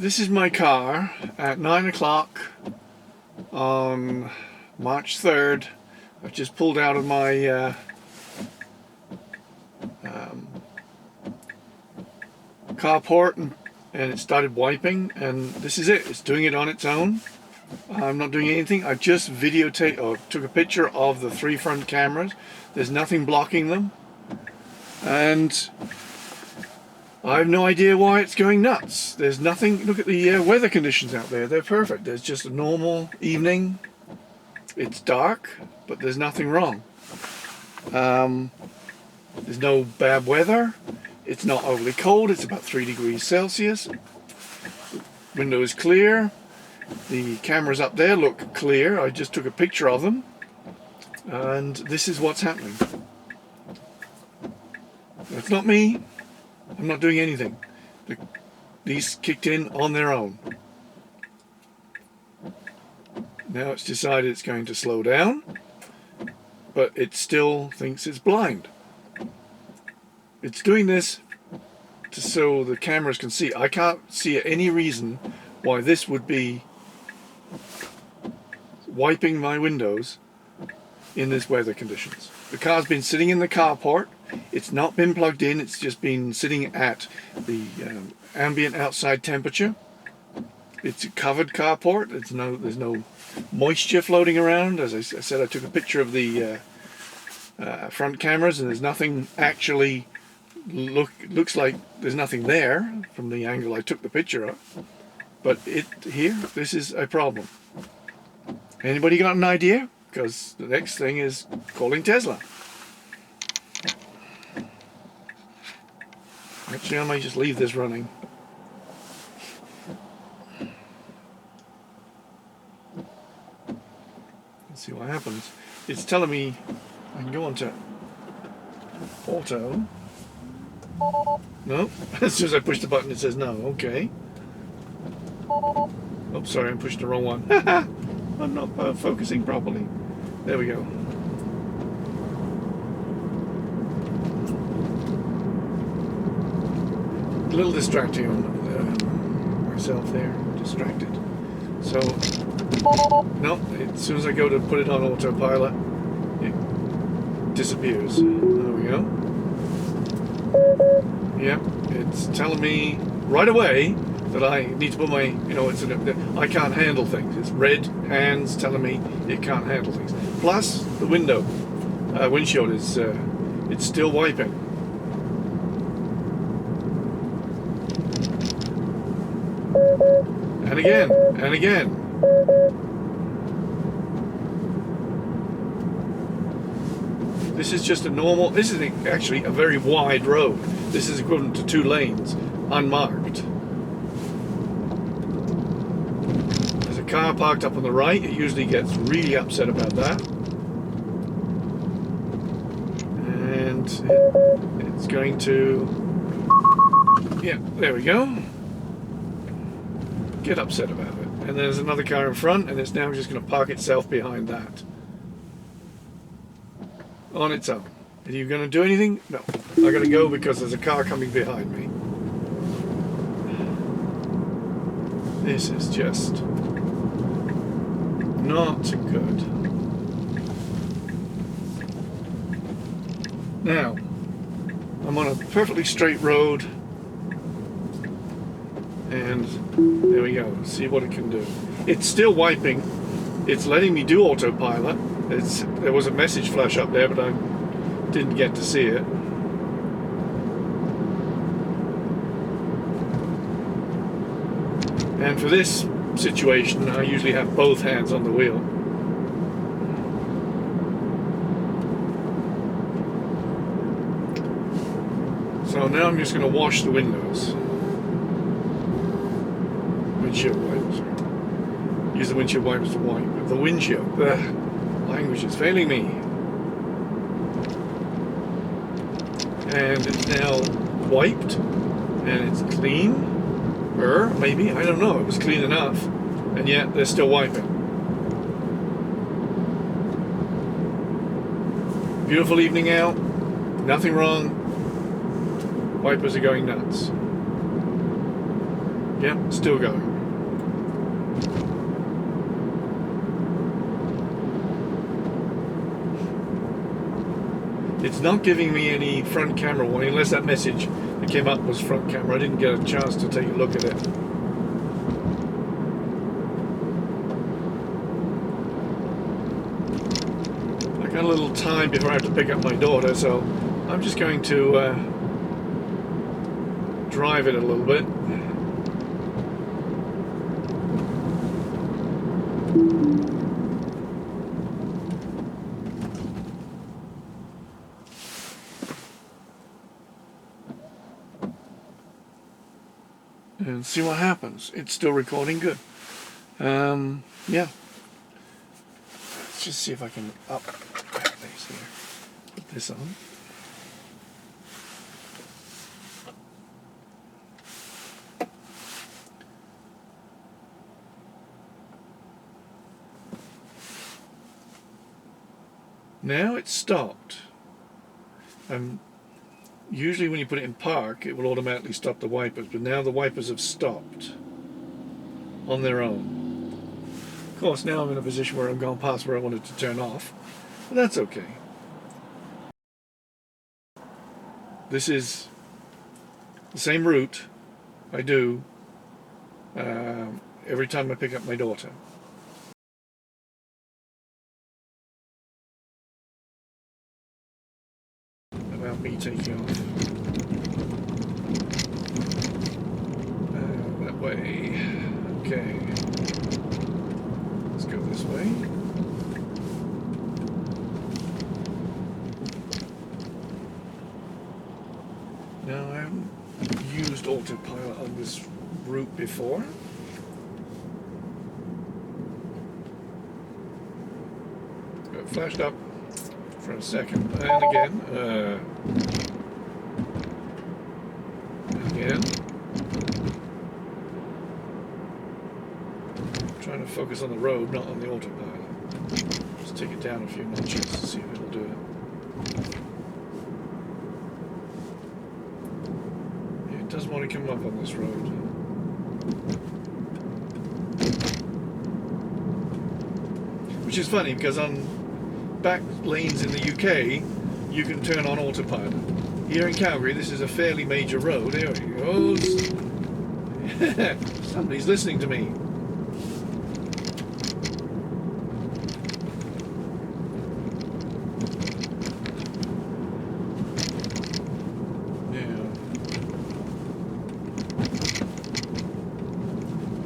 This is my car at 9 o'clock on March 3rd. I've just pulled out of my carport and it started wiping, and this is it. It's doing it on its own. I'm not doing anything. I just videotaped or took a picture of the 3 front cameras. There's nothing blocking them, and I have no idea why it's going nuts. There's nothing. Look at the weather conditions out there. They're perfect. There's just a normal evening. It's dark, but there's nothing wrong. There's no bad weather. It's not overly cold. It's about 3 degrees Celsius. Window is clear. The cameras up there look clear. I just took a picture of them, and this is what's happening. That's not me. I'm not doing anything. These kicked in on their own. Now it's decided it's going to slow down, but it still thinks it's blind. It's doing this so the cameras can see. I can't see any reason why this would be wiping my windows in this weather conditions. The car's been sitting in the carport. It's not been plugged in. It's just been sitting at the ambient outside temperature. It's a covered carport. There's no moisture floating around. As I said, I took a picture of the front cameras, and there's nothing actually looks like there's nothing there from the angle I took the picture of. But this is a problem. Anybody got an idea? Because the next thing is calling Tesla. Actually, I might just leave this running. Let's see what happens. It's telling me I can go on to auto. No, as soon as I push the button it says no. Okay. Oh, sorry, I pushed the wrong one. I'm not focusing properly. There we go. A little distracting on myself there. Distracted. So, no, as soon as I go to put it on autopilot, it disappears. There we go. Yep, it's telling me right away that I need to put my, I can't handle things. It's red hands telling me it can't handle things. Plus, the windshield is, it's still wiping. And again, and again. This is just this is actually a very wide road. This is equivalent to 2 lanes, unmarked. There's a car parked up on the right. It usually gets really upset about that. And it's going to, yeah, there we go. Get upset about it. And there's another car in front, and it's now just going to park itself behind that. On its own. Are you going to do anything? No. I got to go because there's a car coming behind me. This is just not good. Now, I'm on a perfectly straight road, and there we go. See what it can do. It's still wiping. It's letting me do autopilot. There was a message flash up there, but I didn't get to see it. And for this situation, I usually have both hands on the wheel. So now I'm just going to wash the windows. Windshield wipers. Use the windshield wipers to wipe the windshield. Language is failing me. And it's now wiped, and it's clean. Maybe, I don't know. It was clean enough, and yet they're still wiping. Beautiful evening out. Nothing wrong. Wipers are going nuts. Yeah, still going. It's not giving me any front camera warning, unless that message that came up was front camera. I didn't get a chance to take a look at it. I got a little time before I have to pick up my daughter, so I'm just going to drive it a little bit. And see what happens. It's still recording good. Yeah. Let's just see if I can up this here. Put this on. Now it's stopped. Usually when you put it in park, it will automatically stop the wipers, but now the wipers have stopped on their own. Of course, now I'm in a position where I'm going past where I wanted to turn off, but that's okay. This is the same route I do every time I pick up my daughter. About me taking off. That way. Okay. Let's go this way. Now, I haven't used Autopilot on this route before. Got flashed up for a second, and again. Again. Trying to focus on the road, not on the autopilot. Just take it down a few notches to see if it'll do it. Yeah, it does want to come up on this road. Which is funny because on back lanes in the UK, you can turn on autopilot. Here in Calgary, this is a fairly major road. There he goes. Somebody's listening to me. Yeah.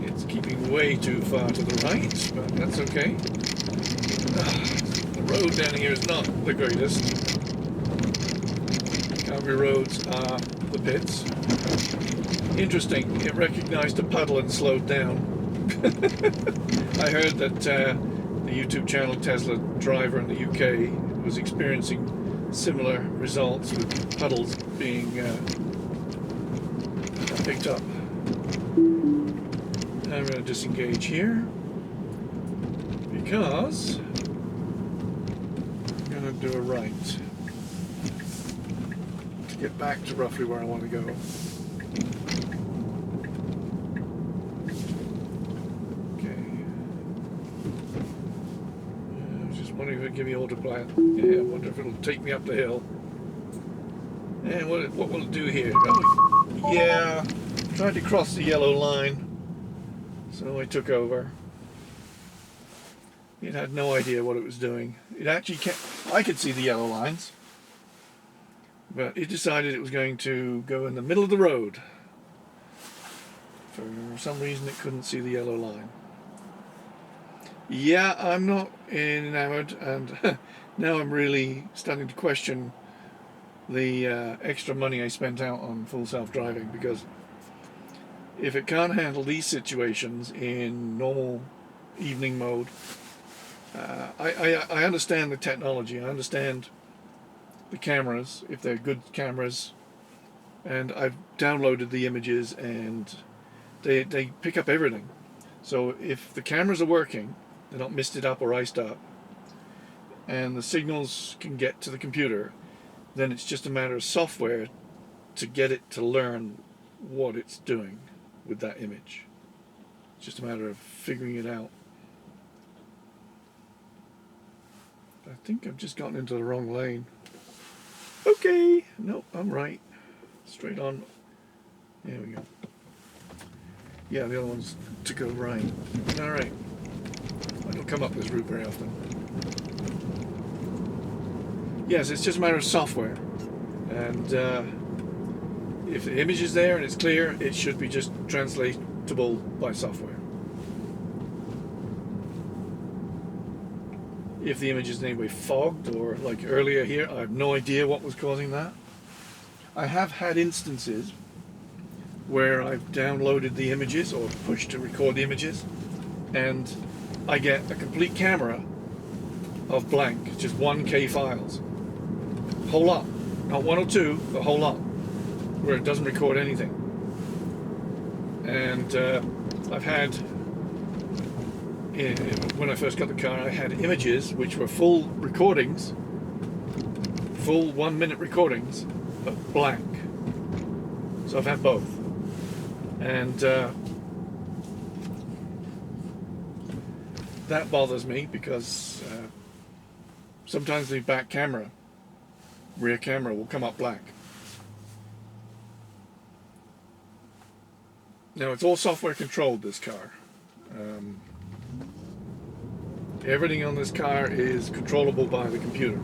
It's keeping way too far to the right, but that's okay. The road down here is not the greatest. Calgary roads are the pits. Interesting, it recognized a puddle and slowed down. I heard that the YouTube channel Tesla driver in the UK was experiencing similar results with puddles being picked up. I'm going to disengage here because I'm going to do a right to get back to roughly where I want to go. Okay. I was just wondering if it'd give me autopilot. Yeah, I wonder if it'll take me up the hill. And what will it do here? Oh, yeah, tried to cross the yellow line, so I took over. It had no idea what it was doing. It actually I could see the yellow lines, but it decided it was going to go in the middle of the road. For some reason it couldn't see the yellow line. Yeah, I'm not enamored, and now I'm really starting to question the extra money I spent out on full self-driving, because if it can't handle these situations in normal evening mode, I understand the technology, I understand the cameras, if they're good cameras, and I've downloaded the images and they pick up everything. So if the cameras are working, they're not misted up or iced up, and the signals can get to the computer, then it's just a matter of software to get it to learn what it's doing. with that image. It's just a matter of figuring it out. I think I've just gotten into the wrong lane. Okay, no, I'm right. Straight on. There we go. Yeah, the other one's to go right. Alright. I don't come up this route very often. Yes, it's just a matter of software. And if the image is there and it's clear, it should be just translatable by software. If the image is in any way fogged, or like earlier here, I have no idea what was causing that. I have had instances where I've downloaded the images or pushed to record the images, and I get a complete camera of blank, just 1K files. Whole lot. Not one or two, the whole lot, where it doesn't record anything. And I've had, when I first got the car, I had images which were full recordings, full 1 minute recordings, but blank. So I've had both. And that bothers me because sometimes the back camera, rear camera will come up black. Now it's all software controlled, this car. Everything on this car is controllable by the computer.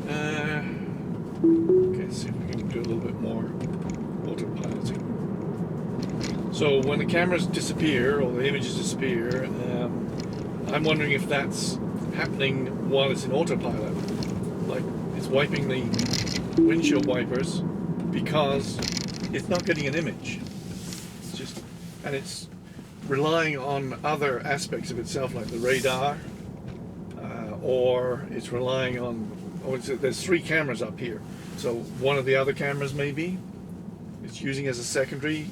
Okay, let's see if we can do a little bit more autopiloting. So when the cameras disappear, or the images disappear, I'm wondering if that's happening while it's in autopilot. Like, it's wiping the windshield wipers because it's not getting an image. It's just, and it's relying on other aspects of itself, like the radar, or it's relying on, there's 3 cameras up here. So one of the other cameras maybe it's using as a secondary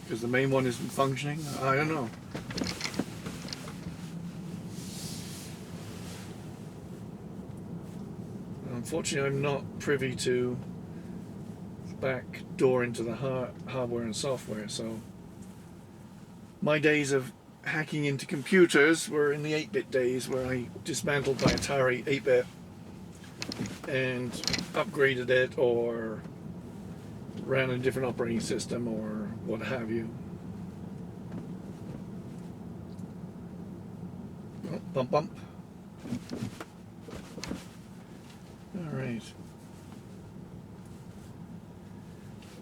because the main one isn't functioning. I don't know. Unfortunately, I'm not privy to the back door into the hardware and software, so my days of hacking into computers were in the 8-bit days, where I dismantled my Atari 8-bit and upgraded it, or ran a different operating system, or what have you. Oh, bump bump. Alright.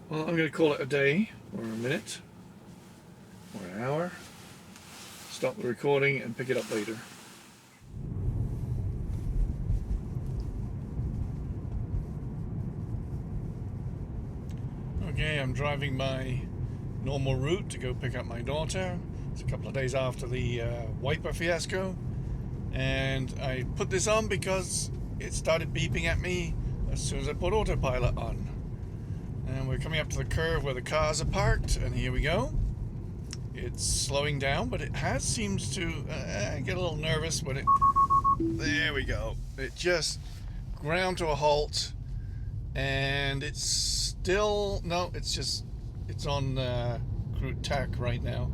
Well, I'm going to call it a day, or a minute, or an hour. Stop the recording and pick it up later. Okay, I'm driving my normal route to go pick up my daughter. It's a couple of days after the wiper fiasco, and I put this on because it started beeping at me as soon as I put autopilot on. And we're coming up to the curve where the cars are parked, and here we go. It's slowing down, but it seems to get a little nervous when it... There we go. It just ground to a halt, and it's still... No, it's on cruise tack right now.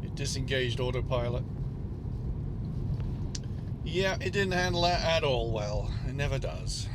It disengaged autopilot. Yeah, it didn't handle that at all well. It never does.